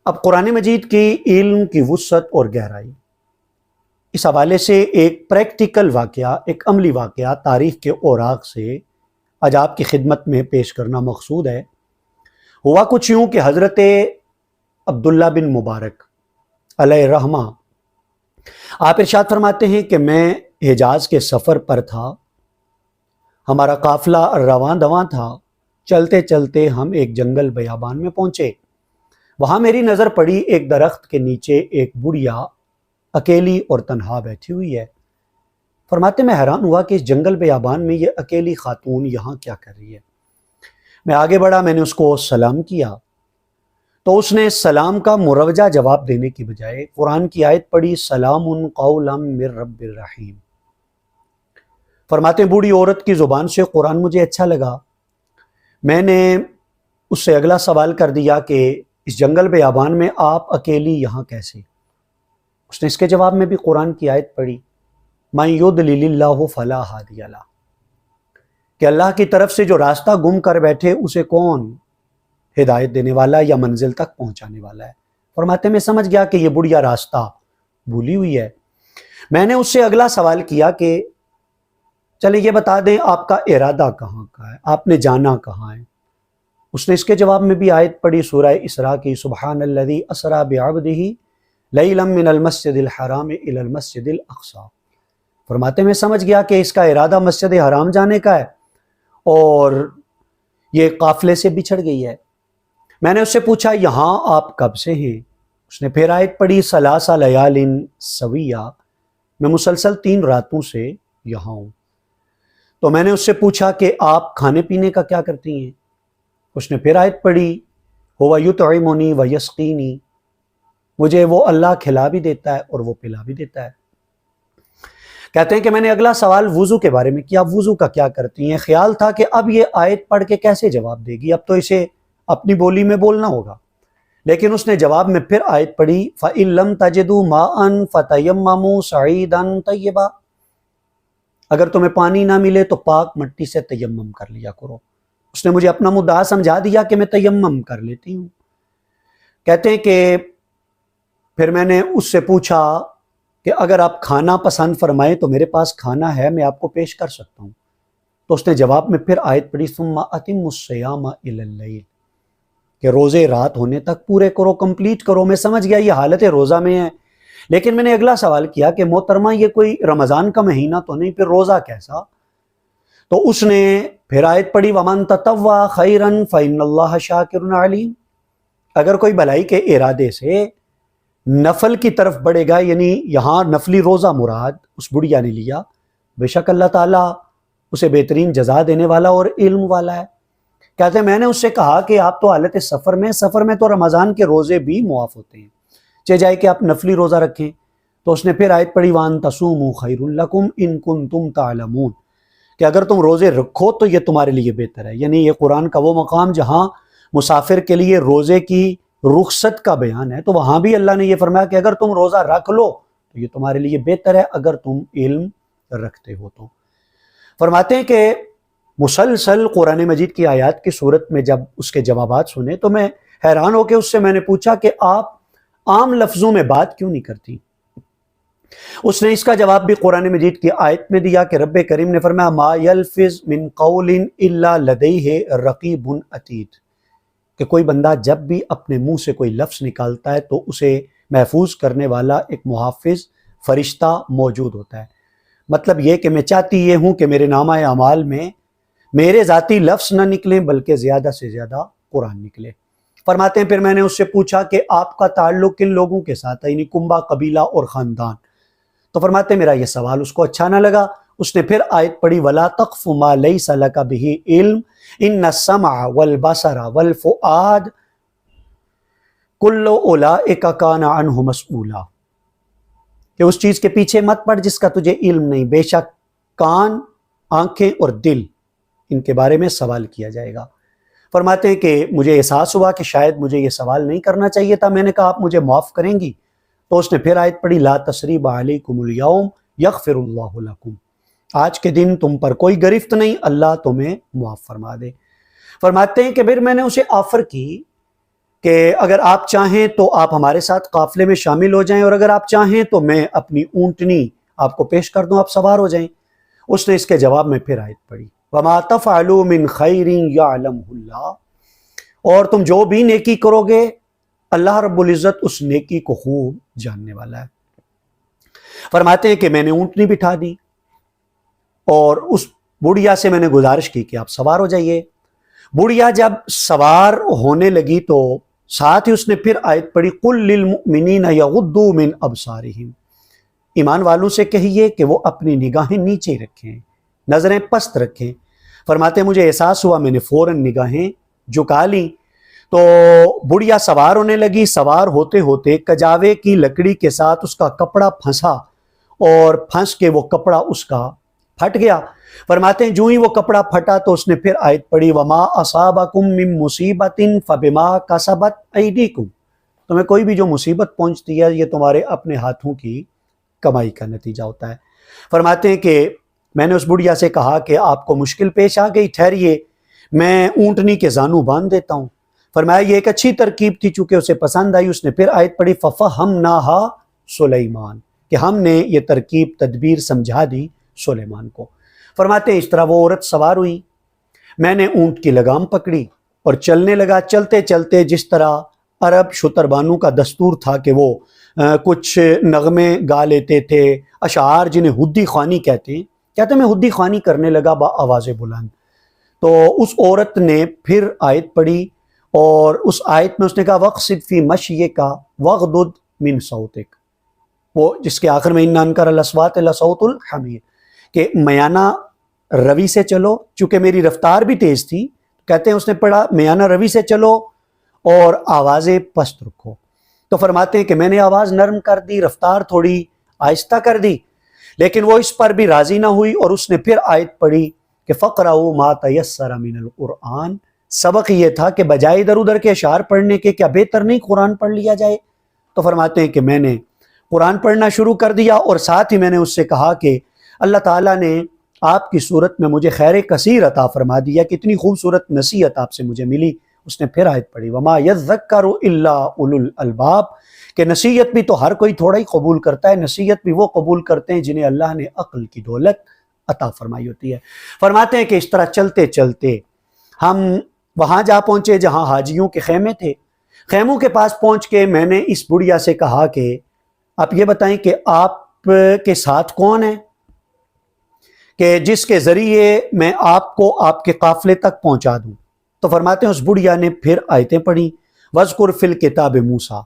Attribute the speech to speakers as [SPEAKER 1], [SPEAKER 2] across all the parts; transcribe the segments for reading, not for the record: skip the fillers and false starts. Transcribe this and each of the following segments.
[SPEAKER 1] اب قرآن مجید کی علم کی وسعت اور گہرائی، اس حوالے سے ایک پریکٹیکل واقعہ، ایک عملی واقعہ تاریخ کے اوراق سے آج آپ کی خدمت میں پیش کرنا مقصود ہے۔ ہوا کچھ یوں کہ حضرت عبداللہ بن مبارک علیہ رحمہ آپ ارشاد فرماتے ہیں کہ میں حجاز کے سفر پر تھا، ہمارا قافلہ رواں دواں تھا، چلتے چلتے ہم ایک جنگل بیابان میں پہنچے۔ وہاں میری نظر پڑی ایک درخت کے نیچے ایک بڑھیا اکیلی اور تنہا بیٹھی ہوئی ہے۔ فرماتے میں حیران ہوا کہ اس جنگل بیابان میں یہ اکیلی خاتون یہاں کیا کر رہی ہے۔ میں آگے بڑھا، میں نے اس کو سلام کیا تو اس نے سلام کا مروجہ جواب دینے کی بجائے قرآن کی آیت پڑھی، سلام قولا من رب الرحیم۔ فرماتے ہیں بوڑھی عورت کی زبان سے قرآن مجھے اچھا لگا۔ میں نے اس سے اگلا سوال کر دیا کہ اس جنگل بیابان میں آپ اکیلی یہاں کیسے؟ اس نے اس کے جواب میں بھی قرآن کی آیت پڑھی، مَن یضلل اللہ فلا ہادی لہ، کہ اللہ کی طرف سے جو راستہ گم کر بیٹھے اسے کون ہدایت دینے والا یا منزل تک پہنچانے والا ہے۔ فرماتے میں سمجھ گیا کہ یہ بڑھیا راستہ بھولی ہوئی ہے۔ میں نے اس سے اگلا سوال کیا کہ چلے یہ بتا دیں آپ کا ارادہ کہاں کا ہے، آپ نے جانا کہاں ہے؟ اس نے اس کے جواب میں بھی آیت پڑھی سورہ اسراء کی، سبحان الذی اسریٰ بعبدہ لیلا من المسجد الحرام الی المسجد الاقصی۔ فرماتے میں سمجھ گیا کہ اس کا ارادہ مسجد حرام جانے کا ہے اور یہ قافلے سے بچھڑ گئی ہے۔ میں نے اس سے پوچھا یہاں آپ کب سے ہیں؟ اس نے پھر آیت پڑھی ثلاث لیال سویہ، میں مسلسل 3 راتوں سے یہاں ہوں۔ تو میں نے اس سے پوچھا کہ آپ کھانے پینے کا کیا کرتی ہیں؟ اس نے پھر آیت پڑھی ہو یطعمنی و یسقینی، مجھے وہ اللہ کھلا بھی دیتا ہے اور وہ پلا بھی دیتا ہے۔ کہتے ہیں کہ میں نے اگلا سوال وضو کے بارے میں کیا، وضو کا کیا کرتی ہیں؟ خیال تھا کہ اب یہ آیت پڑھ کے کیسے جواب دے گی، اب تو اسے اپنی بولی میں بولنا ہوگا، لیکن اس نے جواب میں پھر آیت پڑھی فَإِن لَمْ تَجِدُوا مَاءً فَتَيَمَّمُوا صَعِيدًا طَيِّبًا، اگر تمہیں پانی نہ ملے تو پاک مٹی سے تیمم کر لیا کرو۔ اس نے مجھے اپنا مدعا سمجھا دیا کہ میں تیمم کر لیتی ہوں۔ کہتے ہیں کہ پھر میں نے اس سے پوچھا کہ اگر آپ کھانا پسند فرمائیں تو میرے پاس کھانا ہے، میں آپ کو پیش کر سکتا ہوں۔ تو اس نے جواب میں پھر آیت پڑھی ثُمَّ أَتِمُّ الصِّيَامَ إِلَى اللَّيْلِ، کہ روزے رات ہونے تک پورے کرو، کمپلیٹ کرو۔ میں سمجھ گیا یہ حالت روزہ میں ہے، لیکن میں نے اگلا سوال کیا کہ محترمہ یہ کوئی رمضان کا مہینہ تو نہیں، پھر روزہ کیسا؟ تو اس نے پھر آیت پڑھی وَمَن تَطَوَّعَ خَيْرًا فَإِنَّ اللَّهَ شَاكِرٌ عَلِيمٌ، اگر کوئی بھلائی کے ارادے سے نفل کی طرف بڑھے گا، یعنی یہاں نفلی روزہ مراد اس بڑھیا نے لیا، بے شک اللہ تعالیٰ اسے بہترین جزا دینے والا اور علم والا ہے۔ کہتے ہیں میں نے اس سے کہا کہ آپ تو حالت سفر میں تو رمضان کے روزے بھی معاف ہوتے ہیں، چاہے جائے کہ آپ نفلی روزہ رکھیں۔ تو اس نے پھر آیت پڑھی وَأَن تَصُومُوا خَيْرٌ لَكُمْ إِن كُنتُمْ تَعْلَمُونَ، کہ اگر تم روزے رکھو تو یہ تمہارے لیے بہتر ہے۔ یعنی یہ قرآن کا وہ مقام جہاں مسافر کے لیے روزے کی رخصت کا بیان ہے، تو وہاں بھی اللہ نے یہ فرمایا کہ اگر تم روزہ رکھ لو تو یہ تمہارے لیے بہتر ہے اگر تم علم رکھتے ہو تو۔ فرماتے ہیں کہ مسلسل قرآن مجید کی آیات کی صورت میں جب اس کے جوابات سنے تو میں حیران ہو کے اس سے میں نے پوچھا کہ آپ عام لفظوں میں بات کیوں نہیں کرتی؟ اس نے اس کا جواب بھی قرآن مجید کی آیت میں دیا کہ رب کریم نے فرمایا ما یلفظ من قول الا لدیہ رقیب عتید، کہ کوئی بندہ جب بھی اپنے منہ سے کوئی لفظ نکالتا ہے تو اسے محفوظ کرنے والا ایک محافظ فرشتہ موجود ہوتا ہے۔ مطلب یہ کہ میں چاہتی یہ ہوں کہ میرے نامہ اعمال میں میرے ذاتی لفظ نہ نکلیں بلکہ زیادہ سے زیادہ قرآن نکلے۔ فرماتے ہیں پھر میں نے اس سے پوچھا کہ آپ کا تعلق کن لوگوں کے ساتھ ہے، یعنی کنبہ، قبیلہ اور خاندان؟ تو فرماتے ہیں میرا یہ سوال اس کو اچھا نہ لگا۔ اس نے پھر آیت پڑھی وَلَا تَقْفُ مَا لَيْسَ لَكَ بِهِ عِلْمٌ إِنَّ السَّمْعَ وَالْبَصَرَ وَالْفُؤَادَ كُلُّ أُولَئِكَ كَانَ عَنْهُ مسئولا، کہ اس چیز کے پیچھے مت پڑ جس کا تجھے علم نہیں، بے شک کان، آنکھیں اور دل، ان کے بارے میں سوال کیا جائے گا۔ فرماتے ہیں کہ مجھے احساس ہوا کہ شاید مجھے یہ سوال نہیں کرنا چاہیے تھا۔ میں نے کہا آپ مجھے معاف کریں گی؟ تو اس نے پھر آیت پڑھی لا تثریب علیکم اليوم یغفر اللہ لکم، آج کے دن تم پر کوئی گرفت نہیں، اللہ تمہیں معاف فرما دے۔ فرماتے ہیں کہ پھر میں نے اسے آفر کی کہ اگر آپ چاہیں تو آپ ہمارے ساتھ قافلے میں شامل ہو جائیں، اور اگر آپ چاہیں تو میں اپنی اونٹنی آپ کو پیش کر دوں، آپ سوار ہو جائیں۔ اس نے اس کے جواب میں پھر آیت پڑھی، وَمَا تَفْعَلُوا مِنْ خَيْرٍ يَعْلَمْهُ اللَّهُ، اور تم جو بھی نیکی کرو گے اللہ رب العزت اس نیکی کو خوب جاننے والا ہے۔ فرماتے ہیں کہ میں نے اونٹنی بٹھا دی اور اس بڑھیا سے میں نے گزارش کی کہ آپ سوار ہو جائیے۔ بڑھیا جب سوار ہونے لگی تو ساتھ ہی اس نے پھر آیت پڑھی، قُل لِّلْمُؤْمِنِينَ يَغُضُّوا مِنْ أَبْصَارِهِمْ، ایمان والوں سے کہیے کہ وہ اپنی نگاہیں نیچے رکھیں، نظریں پست رکھیں۔ فرماتے ہیں مجھے احساس ہوا، میں نے فوراً نگاہیں جھکا لیں تو بڑھیا سوار ہونے لگی۔ سوار ہوتے ہوتے کجاوے کی لکڑی کے ساتھ اس کا کپڑا پھنسا اور پھنس کے وہ کپڑا اس کا پھٹ گیا۔ فرماتے ہیں جو ہی وہ کپڑا پھٹا تو اس نے پھر آیت پڑھی، وَمَا أَصَابَكُم مِّن مُّصِيبَةٍ فَبِمَا كَسَبَتْ أَيْدِيكُم، تمہیں کوئی بھی جو مصیبت پہنچتی ہے یہ تمہارے اپنے ہاتھوں کی کمائی کا نتیجہ ہوتا ہے۔ فرماتے ہیں کہ میں نے اس بڑھیا سے کہا کہ آپ کو مشکل پیش آ گئی، ٹھہریے میں اونٹنی کے زانو باندھ دیتا ہوں۔ فرمایا یہ ایک اچھی ترکیب تھی، چونکہ اسے پسند آئی۔ اس نے پھر آیت پڑھی، فَفَهَمْنَاهَا سُلَيْمَانَ، کہ ہم نے یہ ترکیب تدبیر سمجھا دی سلیمان کو۔ فرماتے ہیں اس طرح وہ عورت سوار ہوئی، میں نے اونٹ کی لگام پکڑی اور چلنے لگا۔ چلتے چلتے جس طرح عرب شتر بانو کا دستور تھا کہ وہ کچھ نغمے گا لیتے تھے، اشعار جنہیں حدی خوانی کہتے ہیں، میں حدی خوانی کرنے لگا با آواز بلند۔ تو اس عورت نے پھر آیت پڑھی اور اس آیت میں اس نے کہا، وَقْصِدْ فِي مَشْيِكَ وَاغْضُضْ مِنْ صَوْتِكَ، وہ جس کے آخر میں اِنَّ أَنكَرَ الْأَصْوَاتِ لَصَوْتُ الْحَمِيرِ، کہ میانہ روی سے چلو، چونکہ میری رفتار بھی تیز تھی، کہتے ہیں اس نے پڑھا میانہ روی سے چلو اور آوازیں پست رکھو۔ تو فرماتے ہیں کہ میں نے آواز نرم کر دی، رفتار تھوڑی آہستہ کر دی، لیکن وہ اس پر بھی راضی نہ ہوئی اور اس نے پھر آیت پڑھی کہ فَقْرَؤُوا مَا تَيَسَّرَ مِنَ الْقُرْآنِ، سبق یہ تھا کہ بجائے ادھر ادھر کے اشعار پڑھنے کے کیا بہتر نہیں قرآن پڑھ لیا جائے؟ تو فرماتے ہیں کہ میں نے قرآن پڑھنا شروع کر دیا اور ساتھ ہی میں نے اس سے کہا کہ اللہ تعالیٰ نے آپ کی صورت میں مجھے خیر کثیر عطا فرما دیا، کہ اتنی خوبصورت نصیحت آپ سے مجھے ملی۔ اس نے پھر آیت پڑھی، وَمَا يَذَّكَّرُ إِلَّا أُولُو الْأَلْبَابِ، کہ نصیحت بھی تو ہر کوئی تھوڑا ہی قبول کرتا ہے، نصیحت بھی وہ قبول کرتے ہیں جنہیں اللہ نے عقل کی دولت عطا فرمائی ہوتی ہے۔ فرماتے ہیں کہ اس طرح چلتے چلتے ہم وہاں جا پہنچے جہاں حاجیوں کے خیمے تھے۔ خیموں کے پاس پہنچ کے میں نے اس بڑھیا سے کہا کہ آپ یہ بتائیں کہ آپ کے ساتھ کون ہے کہ جس کے ذریعے میں آپ کو آپ کے قافلے تک پہنچا دوں؟ تو فرماتے ہیں اس بڑھیا نے پھر آیتیں پڑھی، وَاذْكُرْ فِي الْكِتَابِ موسیٰ،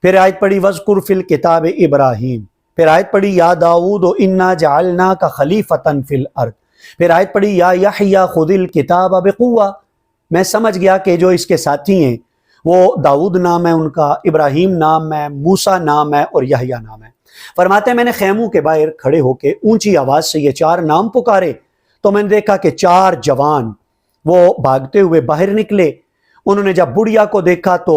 [SPEAKER 1] پھر آیت پڑھی وَاذْكُرْ فِي الْكِتَابِ ابراہیم، پھر آیت پڑھی یا داؤد اِنَّا جَعَلْنَاكَ خَلِيفَةً فِي الْأَرْضِ، پھر آیت پڑھی یا یحییٰ خُذِ الْكِتَابَ بِقُوَّةٍ۔ میں سمجھ گیا کہ جو اس کے ساتھی ہیں وہ داؤد نام ہے ان کا، ابراہیم نام ہے، موسیٰ نام ہے اور یحییٰ نام ہے۔ فرماتے ہیں میں نے خیموں کے باہر کھڑے ہو کے اونچی آواز سے یہ چار نام پکارے تو میں نے دیکھا کہ چار جوان وہ بھاگتے ہوئے باہر نکلے۔ انہوں نے جب بڑھیا کو دیکھا تو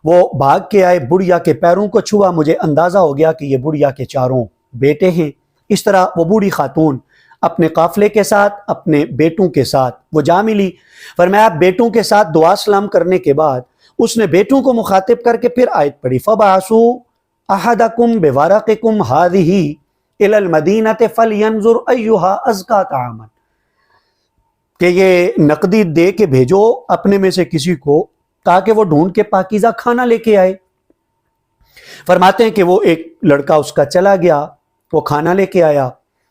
[SPEAKER 1] وہ بھاگ کے آئے، بڑھیا کے پیروں کو چھوا، مجھے اندازہ ہو گیا کہ یہ بڑھیا کے چاروں بیٹے ہیں۔ اس طرح وہ بوڑھی خاتون اپنے قافلے کے ساتھ اپنے بیٹوں کے ساتھ وہ جا ملی۔ فرمایا بیٹوں کے ساتھ دعا سلام کرنے کے بعد اس نے بیٹوں کو مخاطب کر کے پھر آیت پڑھی، فَبَعَثُوا أَحَدَكُمْ بِوَرَقِكُمْ هَذِهِ إِلَى الْمَدِينَةِ فَلْيَنظُرْ أَيُّهَا أَزْكَىٰ طَعَامًا، کہ یہ نقدی دے کے بھیجو اپنے میں سے کسی کو تاکہ وہ ڈھونڈ کے پاکیزہ کھانا لے کے آئے۔ فرماتے ہیں کہ وہ ایک لڑکا اس کا چلا گیا، وہ کھانا لے کے آیا،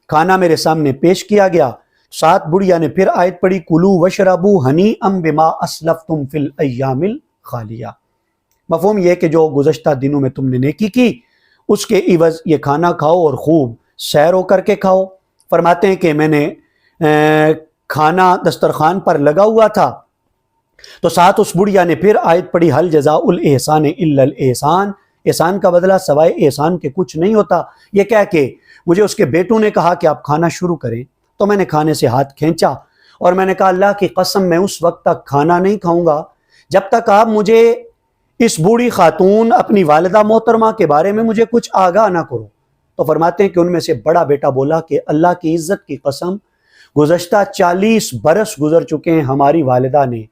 [SPEAKER 1] کھانا میرے سامنے پیش کیا گیا۔ ساتھ بڑھیا نے پھر آیت پڑھی، کُلُوا وَاشْرَبُوا ہَنِیئًا بِمَا أَسْلَفْتُمْ فِی الْأَیَّامِ الْخَالِیَةِ، مفہوم یہ کہ جو گزشتہ دنوں میں تم نے نیکی کی اس کے عوض یہ کھانا کھاؤ اور خوب سیر ہو کر کے کھاؤ۔ فرماتے ہیں کہ میں نے کھانا دسترخوان پر لگا ہوا تھا تو ساتھ اس بڑھیا نے پھر آیت پڑھی، هل جزاء الاحسان الا الاحسان، احسان کا بدلہ سوائے احسان کے کچھ نہیں ہوتا۔ یہ کہہ کے مجھے اس کے بیٹوں نے کہا کہ آپ کھانا شروع کریں، تو میں نے کھانے سے ہاتھ کھینچا اور میں نے کہا اللہ کی قسم میں اس وقت تک کھانا نہیں کھاؤں گا جب تک آپ مجھے اس بوڑھی خاتون اپنی والدہ محترمہ کے بارے میں مجھے کچھ آگاہ نہ کرو۔ تو فرماتے ہیں کہ ان میں سے بڑا بیٹا بولا کہ اللہ کی عزت کی قسم گزشتہ 40 برس گزر چکے ہیں، ہماری والدہ نے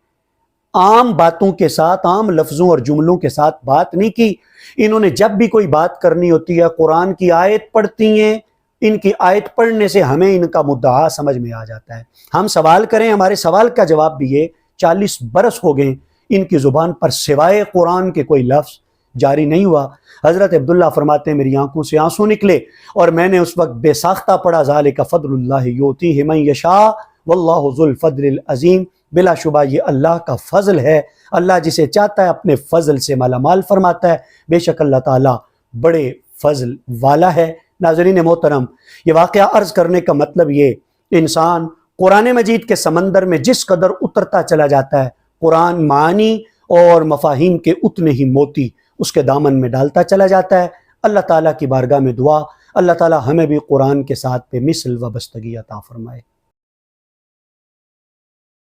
[SPEAKER 1] عام باتوں کے ساتھ، عام لفظوں اور جملوں کے ساتھ بات نہیں کی. انہوں نے جب بھی کوئی بات کرنی ہوتی ہے قرآن کی آیت پڑھتی ہیں. ان کی آیت پڑھنے سے ہمیں ان کا مدعا سمجھ میں آ جاتا ہے. ہم سوال کریں، ہمارے سوال کا جواب بھی یہ 40 برس ہو گئے ان کی زبان پر سوائے قرآن کے کوئی لفظ جاری نہیں ہوا. حضرت عبداللہ فرماتے ہیں میری آنکھوں سے آنسو نکلے اور میں نے اس وقت بے ساختہ پڑھا ذالک فضل اللہ یؤتیہ من یشاء واللہ ذو الفضل العظیم. بلا شبہ یہ اللہ کا فضل ہے، اللہ جسے چاہتا ہے اپنے فضل سے مالا مال فرماتا ہے. بے شک اللہ تعالیٰ بڑے فضل والا ہے. ناظرین محترم، یہ واقعہ عرض کرنے کا مطلب یہ، انسان قرآن مجید کے سمندر میں جس قدر اترتا چلا جاتا ہے، قرآن معانی اور مفاہیم کے اتنے ہی موتی اس کے دامن میں ڈالتا چلا جاتا ہے. اللہ تعالیٰ کی بارگاہ میں دعا، اللہ تعالیٰ ہمیں بھی قرآن کے ساتھ بے مثل وابستگی عطا فرمائے.